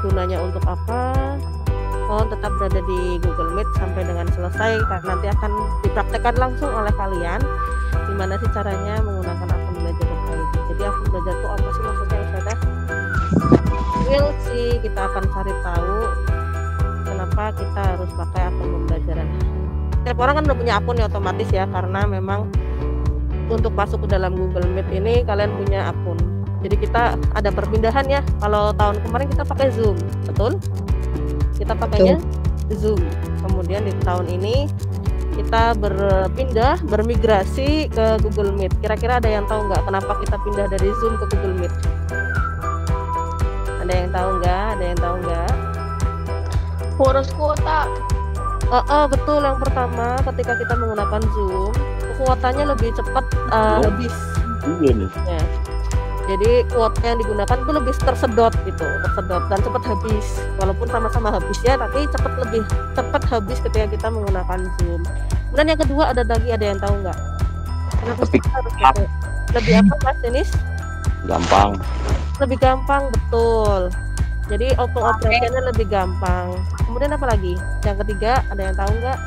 gunanya untuk apa, mohon tetap berada di Google Meet sampai dengan selesai karena nanti akan dipraktekkan langsung oleh kalian gimana sih caranya menggunakan akun belajar.id. Jadi akun belajar itu apa sih maksudnya Ustazah? Real sih, kita akan cari tahu kenapa kita harus pakai akun pembelajaran. Setiap orang kan udah punya akun ya otomatis ya, karena memang untuk masuk ke dalam Google Meet ini kalian punya akun. Jadi kita ada perpindahan ya. Kalau tahun kemarin kita pakai Zoom, betul? Kita pakainya Zoom. Kemudian di tahun ini kita bermigrasi ke Google Meet. Kira-kira ada yang tahu nggak kenapa kita pindah dari Zoom ke Google Meet? Ada yang tahu nggak? Ada yang tahu nggak? Boros kuota. Betul, yang pertama ketika kita menggunakan Zoom kuotanya lebih cepat habis. Ya. Jadi kuota yang digunakan itu lebih tersedot dan cepat habis. Walaupun sama-sama habis ya, tapi lebih cepat habis ketika kita menggunakan Zoom. Kemudian yang kedua ada yang tahu nggak? Kenapa kita harus pakai? Lebih apa Mas Denis? Gampang. Lebih gampang, betul. Jadi operasinya lebih gampang. Kemudian apa lagi? Yang ketiga ada yang tahu nggak?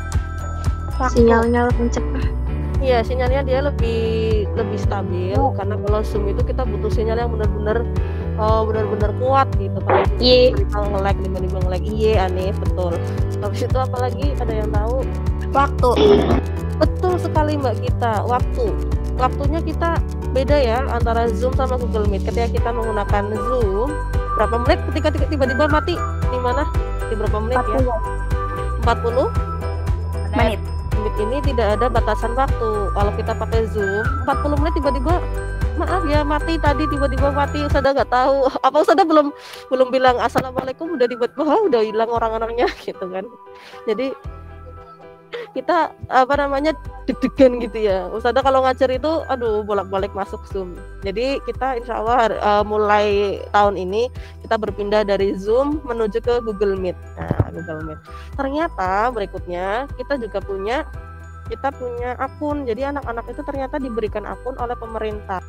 Sinyalnya lebih cepat. Iya, sinyalnya dia lebih stabil karena kalau Zoom itu kita butuh sinyal yang benar-benar kuat gitu. Kalau nge-lag tiba-tiba nge-lag, aneh, betul. Habis itu apa lagi? Ada yang tahu? Waktu. Betul sekali Mbak Gita, waktunya kita beda ya antara Zoom sama Google Meet. Ketika kita menggunakan Zoom, berapa menit ketika tiba-tiba mati di mana? Di berapa menit 40. Ya? 40 menit. Meet ini tidak ada batasan waktu. Kalau kita pakai Zoom 40 menit tiba-tiba maaf ya mati, tadi tiba-tiba mati. Ustazah nggak tahu apa, Ustazah belum bilang assalamualaikum udah tiba-tiba udah hilang orang-orangnya gitu kan. Jadi kita deg-degan gitu ya. Ustazah kalau ngajar itu bolak-balik masuk Zoom. Jadi kita insya Allah mulai tahun ini kita berpindah dari Zoom menuju ke Google Meet. Nah, Google Meet. Ternyata berikutnya kita juga punya akun. Jadi anak-anak itu ternyata diberikan akun oleh pemerintah.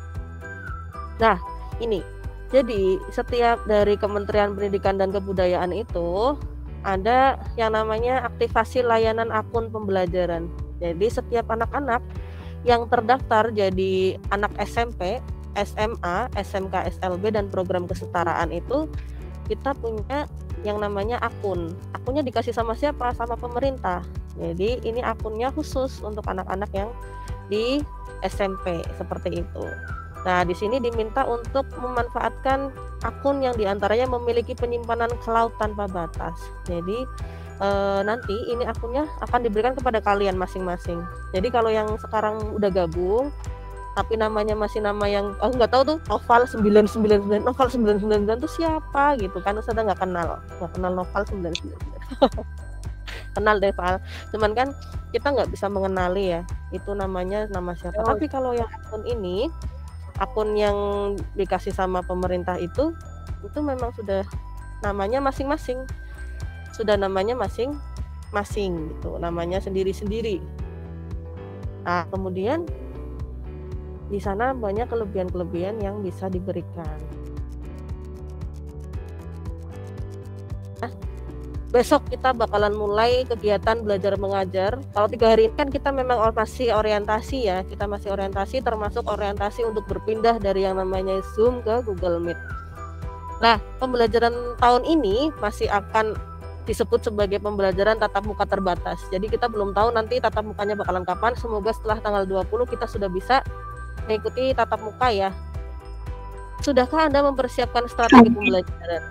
Nah, ini. Jadi setiap dari Kementerian Pendidikan dan Kebudayaan itu ada yang namanya aktivasi layanan akun pembelajaran. Jadi setiap anak-anak yang terdaftar jadi anak SMP, SMA, SMK, SLB dan program kesetaraan itu kita punya yang namanya akun. Akunnya dikasih sama siapa? Sama pemerintah. Jadi ini akunnya khusus untuk anak-anak yang di SMP seperti itu. Nah, di sini diminta untuk memanfaatkan akun yang diantaranya memiliki penyimpanan cloud tanpa batas. Jadi nanti ini akunnya akan diberikan kepada kalian masing-masing. Jadi kalau yang sekarang udah gabung tapi namanya masih nama yang aku nggak tahu tuh, Noval 999, Noval 999 tuh siapa gitu kan, Ustazah nggak kenal Noval 999. Kenal deh Val, cuman kan kita nggak bisa mengenali ya itu namanya nama siapa. Tapi kalau yang akun yang dikasih sama pemerintah itu memang sudah namanya masing-masing, gitu, namanya sendiri-sendiri. Nah, kemudian di sana banyak kelebihan-kelebihan yang bisa diberikan. Nah, besok kita bakalan mulai kegiatan belajar mengajar. Kalau 3 hari ini kan kita memang masih orientasi ya, termasuk orientasi untuk berpindah dari yang namanya Zoom ke Google Meet. Nah, pembelajaran tahun ini masih akan disebut sebagai pembelajaran tatap muka terbatas. Jadi kita belum tahu nanti tatap mukanya bakalan kapan. Semoga setelah tanggal 20 kita sudah bisa mengikuti tatap muka ya. Sudahkah Anda mempersiapkan strategi pembelajaran?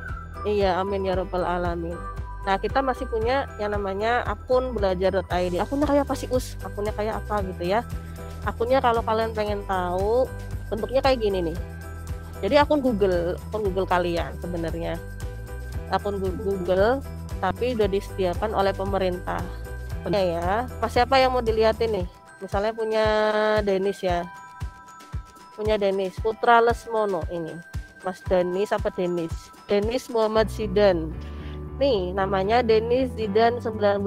Iya, amin ya rabbal alamin. Nah, kita masih punya yang namanya akun belajar.id. Akunnya kayak apa sih Akunnya kayak apa gitu ya? Akunnya kalau kalian pengen tahu bentuknya kayak gini nih. Jadi akun Google kalian sebenarnya. Akun Google tapi udah disediakan oleh pemerintah. Ya, Mas siapa yang mau dilihatin nih? Misalnya punya Denis ya. Punya Denis Putra Lesmono ini. Mas Denis apa Denis? Denis Muhammad Zidan. Nih namanya Denis Zidan 19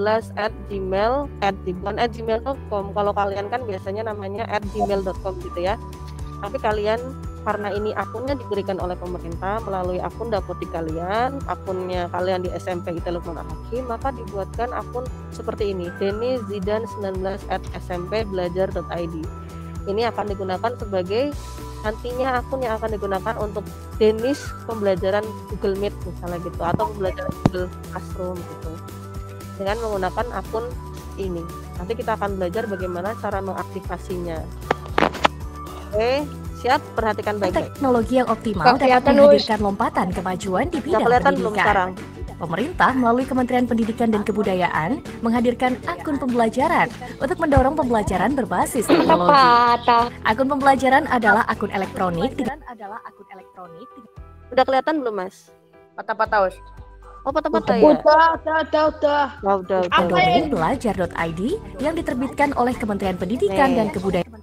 @gmail.com. Kalau kalian kan biasanya namanya @gmail.com gitu ya. Tapi kalian karena ini akunnya diberikan oleh pemerintah melalui akun Dapodik kalian, akunnya kalian di SMP ITB Lukman Al-Hakim, maka dibuatkan akun seperti ini, denizidan19@smpbelajar.id. Ini akan digunakan sebagai nantinya akun yang akan digunakan untuk Denis pembelajaran Google Meet misalnya gitu, atau pembelajaran Google Classroom gitu, dengan menggunakan akun ini. Nanti kita akan belajar bagaimana cara mengaktifasinya. Oke, siap, perhatikan baik-baik. Teknologi yang optimal dapat menghadirkan lompatan kemajuan di bidang pendidikan. Pemerintah melalui Kementerian Pendidikan dan Kebudayaan menghadirkan akun pembelajaran untuk mendorong pembelajaran berbasis teknologi. Akun pembelajaran adalah akun elektronik. Udah kelihatan belum, Mas? Patah-patah. Oh, patah-patah ya? Udah. Domain belajar.id yang diterbitkan oleh Kementerian Pendidikan dan Kebudayaan.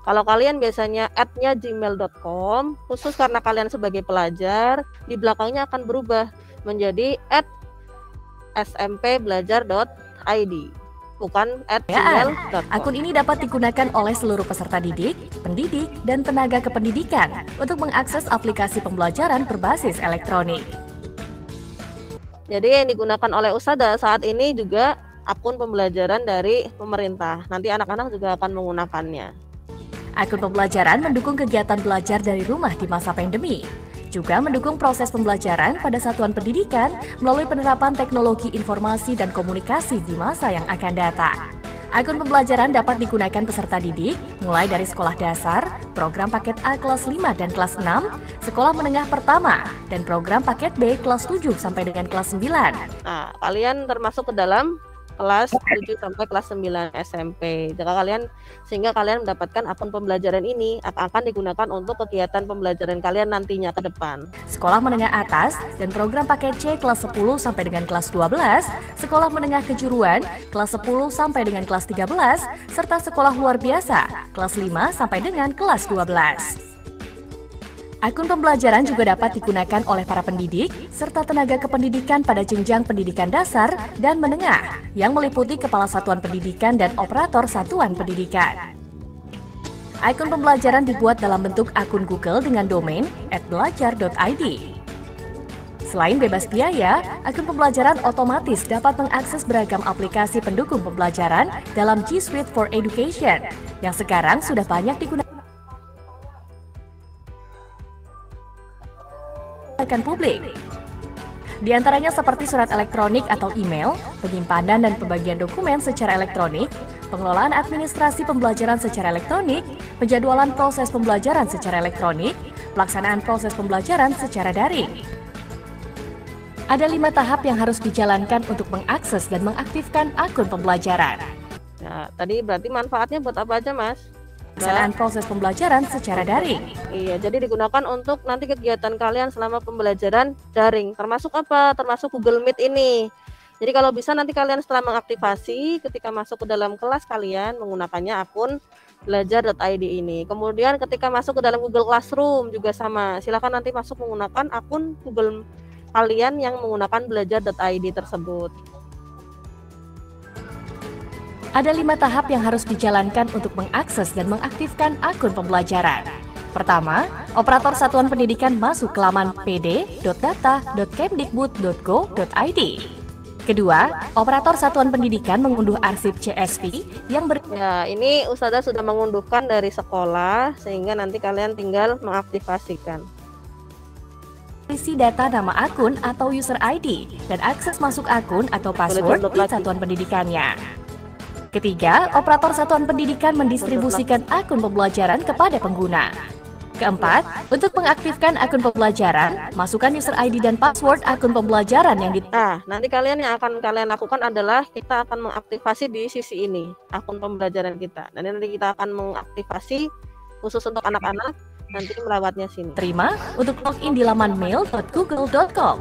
Kalau kalian biasanya @nya gmail.com, khusus karena kalian sebagai pelajar, di belakangnya akan berubah menjadi @smpbelajar.id, bukan @gmail.com. Akun ini dapat digunakan oleh seluruh peserta didik, pendidik, dan tenaga kependidikan untuk mengakses aplikasi pembelajaran berbasis elektronik. Jadi yang digunakan oleh Ustadzah saat ini juga akun pembelajaran dari pemerintah. Nanti anak-anak juga akan menggunakannya. Akun pembelajaran mendukung kegiatan belajar dari rumah di masa pandemi. Juga mendukung proses pembelajaran pada satuan pendidikan melalui penerapan teknologi informasi dan komunikasi di masa yang akan datang. Akun pembelajaran dapat digunakan peserta didik mulai dari sekolah dasar, program paket A kelas 5 dan kelas 6, sekolah menengah pertama, dan program paket B kelas 7 sampai dengan kelas 9. Nah, kalian termasuk ke dalam kelas 7 sampai kelas 9 SMP. Sehingga kalian mendapatkan akun pembelajaran ini akan digunakan untuk kegiatan pembelajaran kalian nantinya ke depan. Sekolah menengah atas dan program paket C kelas 10 sampai dengan kelas 12, sekolah menengah kejuruan kelas 10 sampai dengan kelas 13, serta sekolah luar biasa kelas 5 sampai dengan kelas 12. Akun pembelajaran juga dapat digunakan oleh para pendidik serta tenaga kependidikan pada jenjang pendidikan dasar dan menengah yang meliputi kepala satuan pendidikan dan operator satuan pendidikan. Akun pembelajaran dibuat dalam bentuk akun Google dengan domain @belajar.id. Selain bebas biaya, akun pembelajaran otomatis dapat mengakses beragam aplikasi pendukung pembelajaran dalam G Suite for Education yang sekarang sudah banyak digunakan publik. Di antaranya seperti surat elektronik atau email, penyimpanan dan pembagian dokumen secara elektronik, pengelolaan administrasi pembelajaran secara elektronik, penjadwalan proses pembelajaran secara elektronik, pelaksanaan proses pembelajaran secara daring. Ada 5 tahap yang harus dijalankan untuk mengakses dan mengaktifkan akun pembelajaran. Nah, tadi berarti manfaatnya buat apa aja, Mas? Pelaksanaan proses pembelajaran secara daring. Iya, jadi digunakan untuk nanti kegiatan kalian selama pembelajaran daring. Termasuk apa? Termasuk Google Meet ini. Jadi kalau bisa nanti kalian setelah mengaktifasi, ketika masuk ke dalam kelas kalian menggunakannya akun belajar.id ini. Kemudian ketika masuk ke dalam Google Classroom juga sama. Silakan nanti masuk menggunakan akun Google kalian yang menggunakan belajar.id tersebut. Ada 5 tahap yang harus dijalankan untuk mengakses dan mengaktifkan akun pembelajaran. Pertama, operator satuan pendidikan masuk ke laman pd.data.kemdikbud.go.id. Kedua, operator satuan pendidikan mengunduh arsip CSV yang Ya, ini Ustazah sudah mengunduhkan dari sekolah sehingga nanti kalian tinggal mengaktifasikan. Isi data nama akun atau user ID dan akses masuk akun atau password di satuan pendidikannya. Ketiga, operator satuan pendidikan mendistribusikan akun pembelajaran kepada pengguna. Keempat, untuk mengaktifkan akun pembelajaran, masukkan user ID dan password akun pembelajaran yang Nah, nanti kalian yang akan kalian lakukan adalah kita akan mengaktifasi di sisi ini, akun pembelajaran kita. Nanti kita akan mengaktifasi khusus untuk anak-anak, nanti melewatnya sini. Terima untuk login di laman mail.google.com.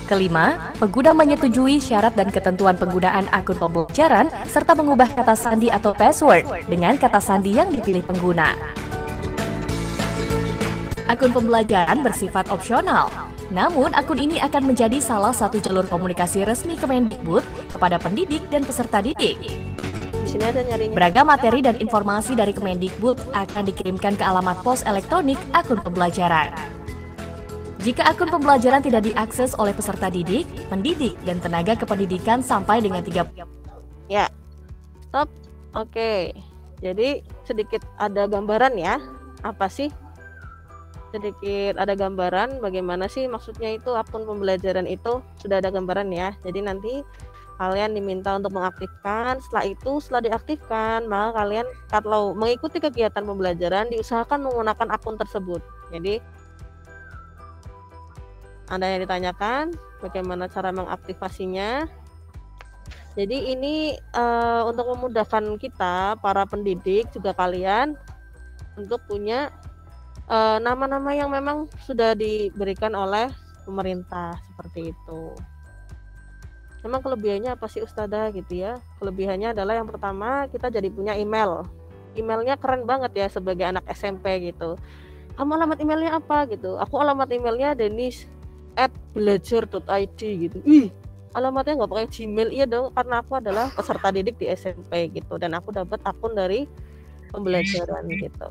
Kelima, pengguna menyetujui syarat dan ketentuan penggunaan akun pembelajaran serta mengubah kata sandi atau password dengan kata sandi yang dipilih pengguna. Akun pembelajaran bersifat opsional, namun akun ini akan menjadi salah satu jalur komunikasi resmi Kemendikbud kepada pendidik dan peserta didik. Di sini ada nyarinya. Beragam materi dan informasi dari Kemendikbud akan dikirimkan ke alamat pos elektronik akun pembelajaran. Jika akun pembelajaran tidak diakses oleh peserta didik, pendidik, dan tenaga kependidikan sampai dengan 3... Ya, stop. Oke, jadi sedikit ada gambaran ya. Apa sih? Sedikit ada gambaran bagaimana sih maksudnya itu akun pembelajaran itu. Sudah ada gambaran ya. Jadi nanti kalian diminta untuk mengaktifkan. Setelah diaktifkan, maka kalian kalau mengikuti kegiatan pembelajaran diusahakan menggunakan akun tersebut. Jadi ada yang ditanyakan bagaimana cara mengaktifasinya. Jadi ini untuk memudahkan kita para pendidik juga kalian untuk punya nama-nama yang memang sudah diberikan oleh pemerintah seperti itu. Memang kelebihannya apa sih Ustadzah gitu ya? Kelebihannya adalah yang pertama kita jadi punya email. Emailnya keren banget ya sebagai anak SMP gitu. Kamu alamat emailnya apa gitu? Aku alamat emailnya denis@belajar.id gitu. Alamatnya nggak pakai Gmail. Iya dong, karena aku adalah peserta didik di SMP gitu dan aku dapat akun dari pembelajaran gitu.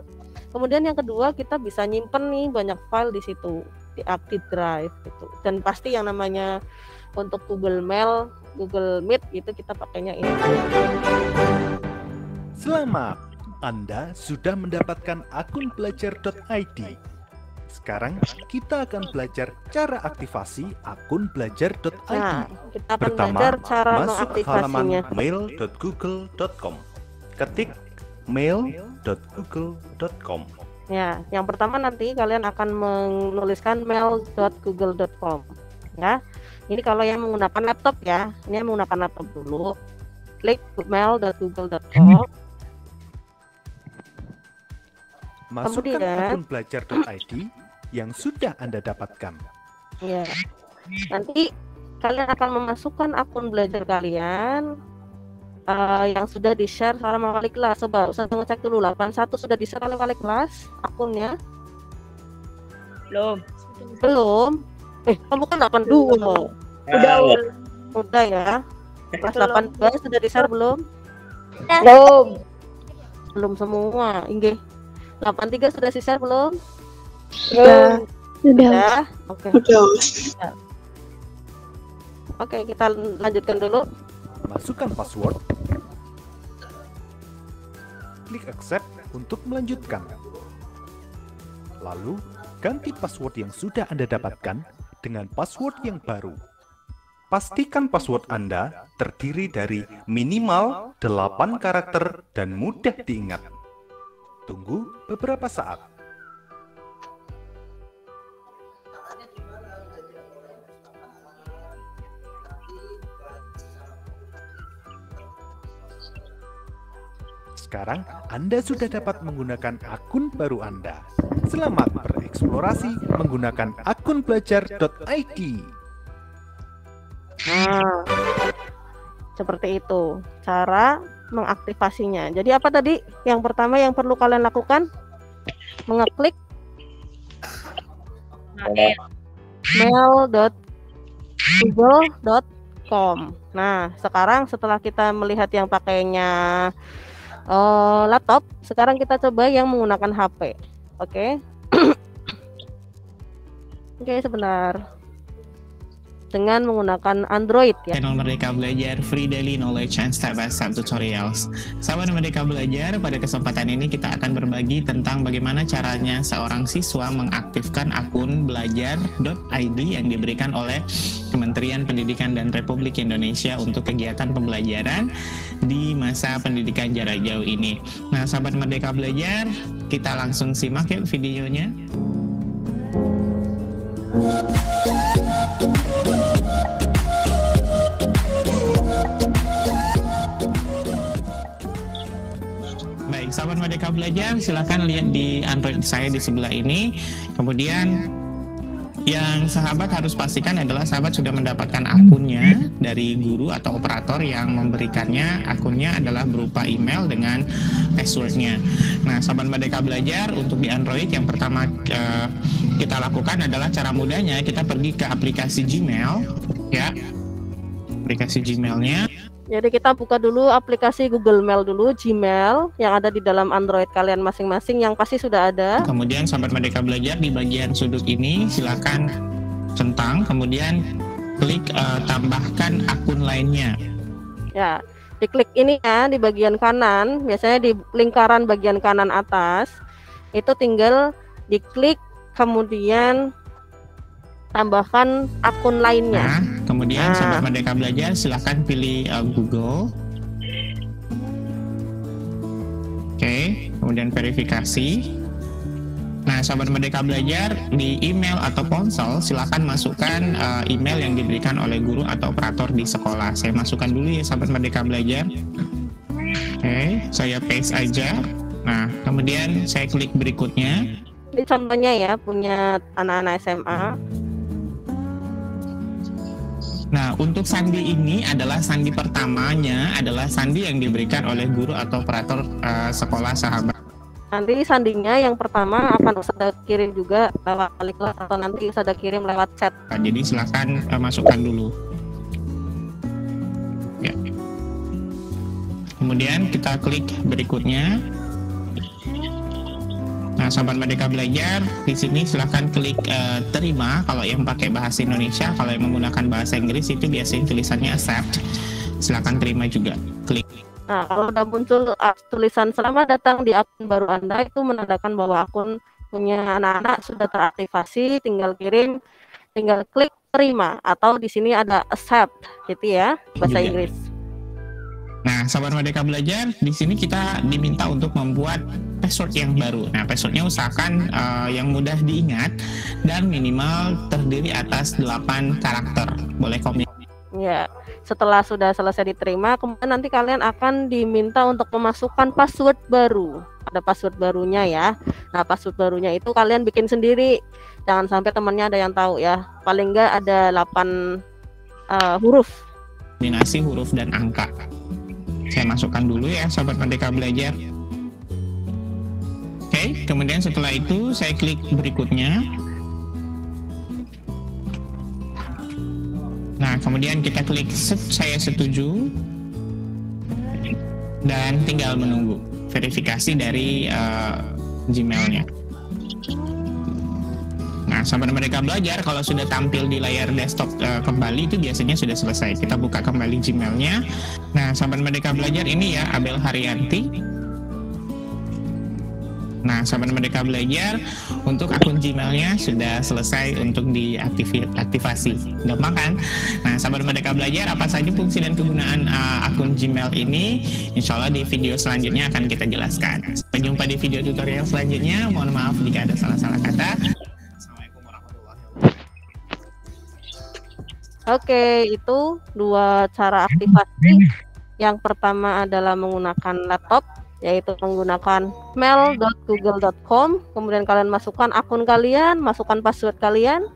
Kemudian yang kedua kita bisa nyimpen nih banyak file di situ di Active Drive gitu. Dan pasti yang namanya untuk Google Mail, Google Meet itu kita pakainya ini. Selamat, Anda sudah mendapatkan akun belajar.id. Sekarang kita akan belajar cara aktivasi akun belajar.id. Nah, kita akan Pertama, belajar cara masuk ke halaman mengaktifasinya. mail.google.com. Ketik mail.google.com. Ya, yang pertama nanti kalian akan menuliskan mail.google.com. Ya, ini kalau yang menggunakan laptop ya, ini yang menggunakan laptop dulu. Klik mail.google.com. Masukkan Kemudian- akun belajar.id yang sudah Anda dapatkan. Ya, nanti kalian akan memasukkan akun belajar kalian yang sudah di-share sama wali kelas. Coba Ustaz ngecek dulu 81 sudah di-share oleh wali kelas akunnya? Belum. Kamu kan 82. Udah ya. Kelas 18 sudah di-share belum? Belum semua. Inggih. 83 sudah di-share belum? Sudah. Oke. Oke, kita lanjutkan dulu. Masukkan password. Klik accept untuk melanjutkan. Lalu, ganti password yang sudah Anda dapatkan dengan password yang baru. Pastikan password Anda terdiri dari minimal 8 karakter dan mudah diingat. Tunggu beberapa saat. Sekarang Anda sudah dapat menggunakan akun baru Anda. Selamat bereksplorasi menggunakan akun belajar.id. Nah, seperti itu cara mengaktifasinya. Jadi apa tadi? Yang pertama yang perlu kalian lakukan mengeklik mail.google.com. Nah, sekarang setelah kita melihat yang pakainya laptop, sekarang kita coba yang menggunakan HP. Oke. Oke, sebentar. Dengan menggunakan Android ya. Channel Merdeka Belajar Free Daily Knowledge and Step by Step Tutorials. Sahabat Merdeka Belajar, pada kesempatan ini kita akan berbagi tentang bagaimana caranya seorang siswa mengaktifkan akun belajar.id yang diberikan oleh Kementerian Pendidikan dan Republik Indonesia untuk kegiatan pembelajaran di masa pendidikan jarak jauh ini. Nah, sahabat Merdeka Belajar, kita langsung simak yuk videonya. Baik, sahabat Merdeka Belajar, silahkan lihat di Android saya di sebelah ini. Kemudian yang sahabat harus pastikan adalah sahabat sudah mendapatkan akunnya dari guru atau operator yang memberikannya. Akunnya adalah berupa email dengan passwordnya. Nah, sahabat Merdeka Belajar, untuk di Android yang pertama kita lakukan adalah cara mudahnya kita pergi ke aplikasi Gmail, ya. aplikasi Gmail-nya. Jadi kita buka dulu aplikasi Google Mail dulu, Gmail yang ada di dalam Android kalian masing-masing yang pasti sudah ada. Kemudian sahabat Merdeka Belajar di bagian sudut ini silakan centang, kemudian klik tambahkan akun lainnya. Ya, diklik ini ya di bagian kanan, biasanya di lingkaran bagian kanan atas. Itu tinggal diklik kemudian tambahkan akun lainnya. Nah, kemudian sahabat Merdeka Belajar silahkan pilih Google. Oke, kemudian verifikasi. Nah, sahabat Merdeka Belajar di email atau ponsel silahkan masukkan email yang diberikan oleh guru atau operator di sekolah. Saya masukkan dulu ya sahabat Merdeka Belajar. Oke, saya paste aja. Nah, kemudian saya klik berikutnya. Ini contohnya ya, punya anak-anak SMA. Nah, untuk sandi ini adalah sandi pertamanya, adalah sandi yang diberikan oleh guru atau operator sekolah sahabat. Nanti sandinya yang pertama akan Ustazah kirim juga lewat kelas atau nanti Ustazah kirim lewat chat. Nah, jadi silakan masukkan dulu. Ya. Kemudian kita klik berikutnya. Nah, sahabat Merdeka Belajar, di sini silahkan klik terima kalau yang pakai bahasa Indonesia. Kalau yang menggunakan bahasa Inggris itu biasanya tulisannya accept. Silahkan terima juga, klik. Nah, kalau udah muncul tulisan selamat datang di akun baru Anda, itu menandakan bahwa akun punya anak-anak sudah teraktivasi. Tinggal kirim, tinggal klik terima, atau di sini ada accept gitu ya, bahasa juga Inggris. Nah, sahabat Merdeka Belajar, di sini kita diminta untuk membuat password yang baru. Nah, passwordnya usahakan yang mudah diingat dan minimal terdiri atas 8 karakter. Boleh komen? Ya, setelah sudah selesai diterima, kemudian nanti kalian akan diminta untuk memasukkan password baru. Ada password barunya ya. Nah, password barunya itu kalian bikin sendiri. Jangan sampai temannya ada yang tahu ya. Paling enggak ada 8 huruf. Kombinasi huruf dan angka. Saya masukkan dulu ya sahabat Merdeka Belajar. Oke, kemudian setelah itu saya klik berikutnya. Nah, kemudian kita klik saya setuju dan tinggal menunggu verifikasi dari Gmail-nya. Nah, sahabat Merdeka Belajar, kalau sudah tampil di layar desktop kembali itu biasanya sudah selesai. Kita buka kembali Gmail-nya. Nah, sahabat Merdeka Belajar, ini ya Abel Haryanti. Nah, sahabat Merdeka Belajar, untuk akun Gmail-nya sudah selesai untuk diaktifasi. Gampang kan? Nah, sahabat Merdeka Belajar, apa saja fungsi dan kegunaan akun Gmail ini? Insya Allah di video selanjutnya akan kita jelaskan. Sampai jumpa di video tutorial selanjutnya. Mohon maaf jika ada salah-salah kata. Oke, itu 2 cara aktivasi. Yang pertama adalah menggunakan laptop, yaitu menggunakan mail.google.com. Kemudian kalian masukkan akun kalian, masukkan password kalian.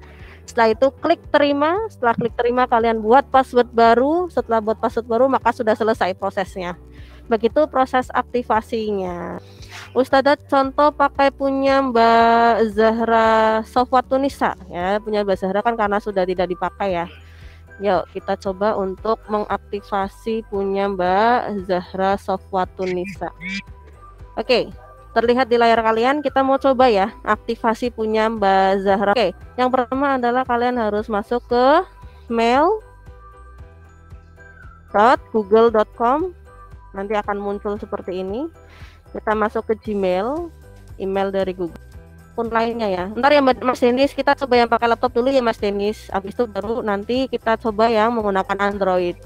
Setelah itu klik terima. Setelah klik terima, kalian buat password baru. Setelah buat password baru, maka sudah selesai prosesnya. Begitu proses aktivasinya. Ustazah contoh pakai punya Mbak Zahra Sofwatunisa ya, punya Mbak Zahra kan karena sudah tidak dipakai ya. Yuk kita coba untuk mengaktifasi punya Mbak Zahra Sofwatunisa. Oke, terlihat di layar kalian, kita mau coba ya aktivasi punya Mbak Zahra. Oke, yang pertama adalah kalian harus masuk ke mail.google.com. Nanti akan muncul seperti ini. Kita masuk ke Gmail, email dari Google. Pun lainnya ya. Ntar ya Mas Denis, kita coba yang pakai laptop dulu ya Mas Denis. Habis itu baru nanti kita coba yang menggunakan Android.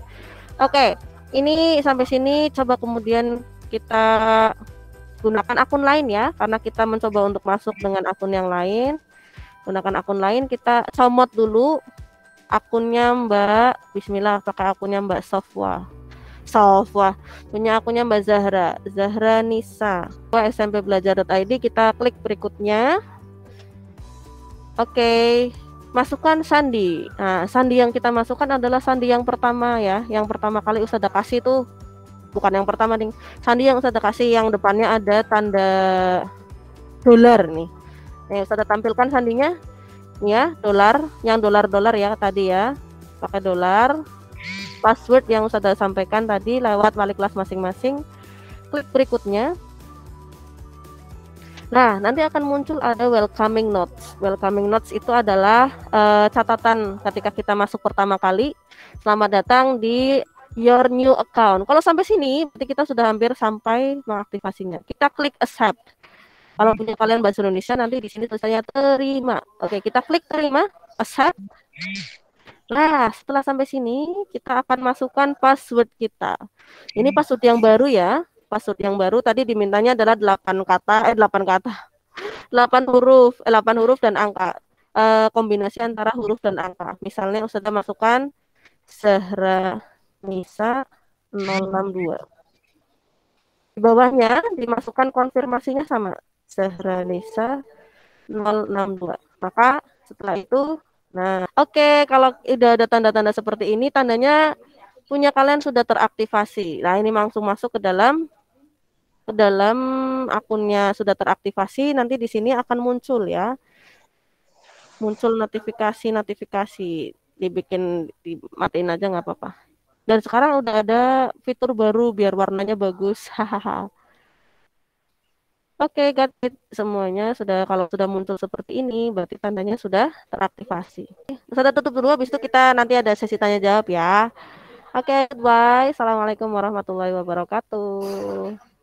Oke, ini sampai sini. Coba kemudian kita gunakan akun lain ya, karena kita mencoba untuk masuk dengan akun yang lain. Gunakan akun lain, kita comot dulu akunnya Mbak. Bismillah, pakai akunnya Mbak Sofwa, punya akunnya Mbak Zahra Nisa, smpbelajar.id. Kita klik berikutnya. Oke, masukkan sandi. Nah, sandi yang kita masukkan adalah sandi yang pertama ya, yang pertama kali Ustazah kasih tuh, bukan yang pertama nih, sandi yang Ustazah kasih yang depannya ada tanda dolar nih. Nih Ustazah tampilkan sandinya ya, dolar, yang dolar ya tadi ya, pakai dolar. password yang sudah sampaikan tadi lewat wali kelas masing-masing. Klik berikutnya. Nah, nanti akan muncul ada welcoming notes. Welcoming notes itu adalah catatan ketika kita masuk pertama kali. Selamat datang di your new account. Kalau sampai sini, berarti kita sudah hampir sampai mengaktifasinya. Kita klik accept. Kalau punya kalian bahasa Indonesia, nanti di sini tulisannya terima. Oke, kita klik terima, accept. Nah, setelah sampai sini, kita akan masukkan password kita. Ini password yang baru ya. Password yang baru tadi dimintanya adalah 8 huruf dan angka. Kombinasi antara huruf dan angka. Misalnya Ustazah masukkan Zahra Nisa 062. Di bawahnya dimasukkan konfirmasinya sama Zahra Nisa 062. Maka setelah itu, nah oke, kalau udah ada tanda-tanda seperti ini, tandanya punya kalian sudah teraktivasi. Nah, ini langsung masuk ke dalam akunnya sudah teraktivasi. Nanti di sini akan muncul ya. Muncul notifikasi, dimatiin aja nggak apa-apa. Dan sekarang udah ada fitur baru biar warnanya bagus. Hahaha. Oke, got it. Semuanya sudah, kalau sudah muncul seperti ini berarti tandanya sudah teraktivasi. Sudah tutup dulu, habis itu kita nanti ada sesi tanya jawab ya. Oke, bye. Assalamualaikum warahmatullahi wabarakatuh.